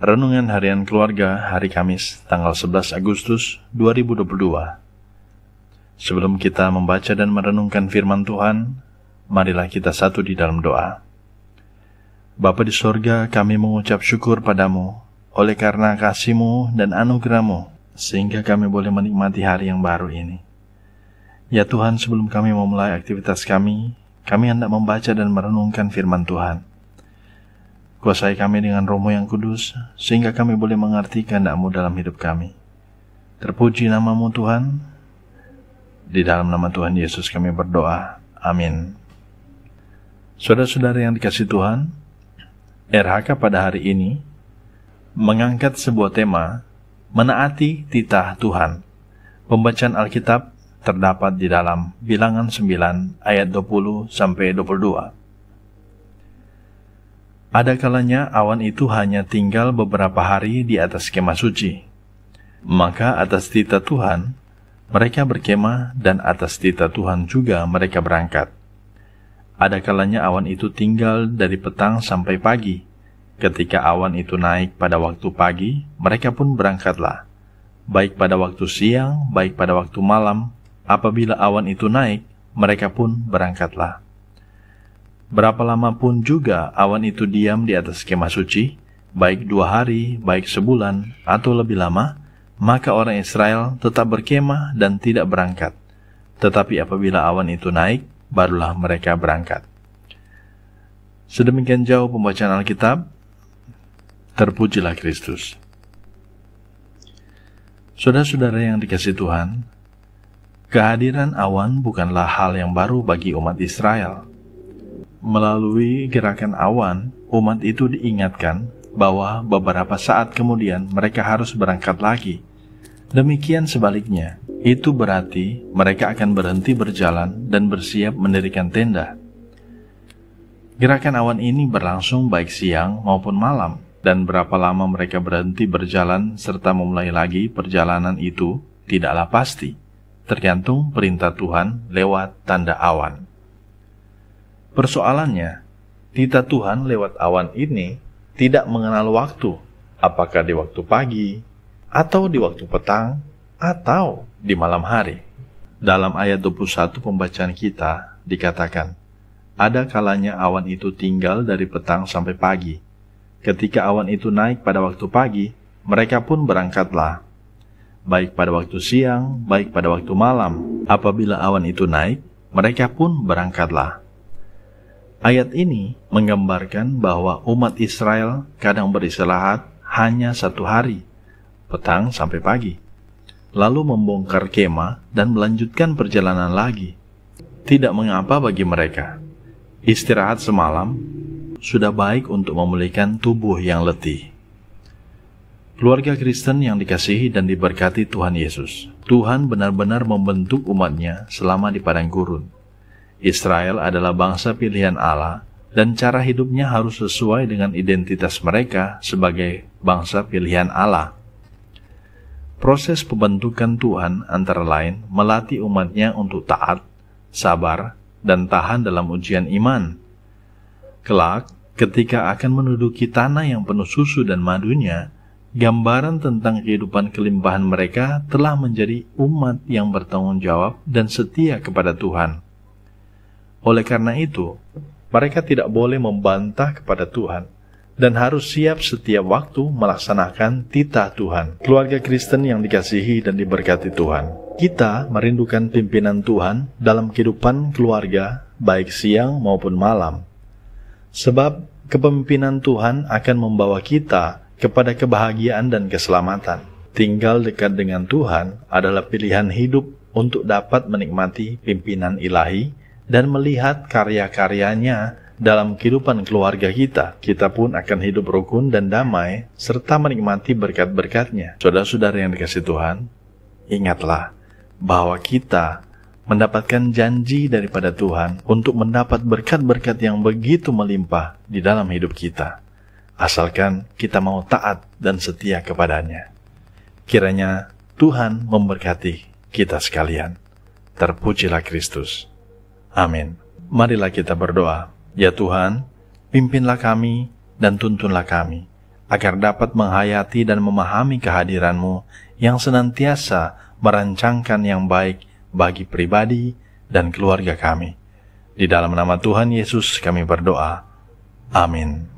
Renungan Harian Keluarga hari Kamis, tanggal 11 Agustus 2022. Sebelum kita membaca dan merenungkan firman Tuhan, marilah kita satu di dalam doa. Bapa di sorga, kami mengucap syukur padamu, oleh karena kasih-Mu dan anugerah-Mu, sehingga kami boleh menikmati hari yang baru ini. Ya Tuhan, sebelum kami memulai aktivitas kami hendak membaca dan merenungkan firman Tuhan. Kuasai kami dengan Roh-Mu yang kudus, sehingga kami boleh mengerti kehendak-Mu dalam hidup kami. Terpuji nama-Mu Tuhan. Di dalam nama Tuhan Yesus kami berdoa. Amin. Saudara-saudara yang dikasihi Tuhan, RHK pada hari ini mengangkat sebuah tema, menaati titah Tuhan. Pembacaan Alkitab terdapat di dalam Bilangan 9 ayat 20-22. Ada kalanya awan itu hanya tinggal beberapa hari di atas kemah suci. Maka atas titah Tuhan, mereka berkemah, dan atas titah Tuhan juga mereka berangkat. Ada kalanya awan itu tinggal dari petang sampai pagi. Ketika awan itu naik pada waktu pagi, mereka pun berangkatlah. Baik pada waktu siang, baik pada waktu malam, apabila awan itu naik, mereka pun berangkatlah. Berapa lama pun juga awan itu diam di atas kemah suci, baik 2 hari, baik sebulan, atau lebih lama, maka orang Israel tetap berkemah dan tidak berangkat. Tetapi apabila awan itu naik, barulah mereka berangkat. Sedemikian jauh pembacaan Alkitab. Terpujilah Kristus. Saudara-saudara yang dikasihi Tuhan, kehadiran awan bukanlah hal yang baru bagi umat Israel. Melalui gerakan awan, umat itu diingatkan bahwa beberapa saat kemudian mereka harus berangkat lagi. Demikian sebaliknya, itu berarti mereka akan berhenti berjalan dan bersiap mendirikan tenda. Gerakan awan ini berlangsung baik siang maupun malam, dan berapa lama mereka berhenti berjalan serta memulai lagi perjalanan itu tidaklah pasti. Tergantung perintah Tuhan lewat tanda awan. Persoalannya, titah Tuhan lewat awan ini tidak mengenal waktu, apakah di waktu pagi, atau di waktu petang, atau di malam hari. Dalam ayat 21 pembacaan kita dikatakan, ada kalanya awan itu tinggal dari petang sampai pagi. Ketika awan itu naik pada waktu pagi, mereka pun berangkatlah. Baik pada waktu siang, baik pada waktu malam, apabila awan itu naik, mereka pun berangkatlah. Ayat ini menggambarkan bahwa umat Israel kadang beristirahat hanya 1 hari, petang sampai pagi, lalu membongkar kemah dan melanjutkan perjalanan lagi. Tidak mengapa bagi mereka. Istirahat semalam sudah baik untuk memulihkan tubuh yang letih. Keluarga Kristen yang dikasihi dan diberkati Tuhan Yesus, Tuhan benar-benar membentuk umatnya selama di padang gurun. Israel adalah bangsa pilihan Allah, dan cara hidupnya harus sesuai dengan identitas mereka sebagai bangsa pilihan Allah. Proses pembentukan Tuhan antara lain melatih umatnya untuk taat, sabar, dan tahan dalam ujian iman. Kelak, ketika akan menduduki tanah yang penuh susu dan madunya, gambaran tentang kehidupan kelimpahan mereka telah menjadi umat yang bertanggung jawab dan setia kepada Tuhan. Oleh karena itu, mereka tidak boleh membantah kepada Tuhan dan harus siap setiap waktu melaksanakan titah Tuhan. Keluarga Kristen yang dikasihi dan diberkati Tuhan, kita merindukan pimpinan Tuhan dalam kehidupan keluarga, baik siang maupun malam. Sebab kepemimpinan Tuhan akan membawa kita kepada kebahagiaan dan keselamatan. Tinggal dekat dengan Tuhan adalah pilihan hidup untuk dapat menikmati pimpinan ilahi dan melihat karya-karyanya dalam kehidupan keluarga kita. Kita pun akan hidup rukun dan damai serta menikmati berkat-berkat-Nya. Saudara-saudara yang dikasihi Tuhan, ingatlah bahwa kita mendapatkan janji daripada Tuhan untuk mendapat berkat-berkat yang begitu melimpah di dalam hidup kita, asalkan kita mau taat dan setia kepadanya. Kiranya Tuhan memberkati kita sekalian. Terpujilah Kristus. Amin. Marilah kita berdoa. Ya Tuhan, pimpinlah kami dan tuntunlah kami, agar dapat menghayati dan memahami kehadiran-Mu yang senantiasa merancangkan yang baik bagi pribadi dan keluarga kami. Di dalam nama Tuhan Yesus kami berdoa. Amin.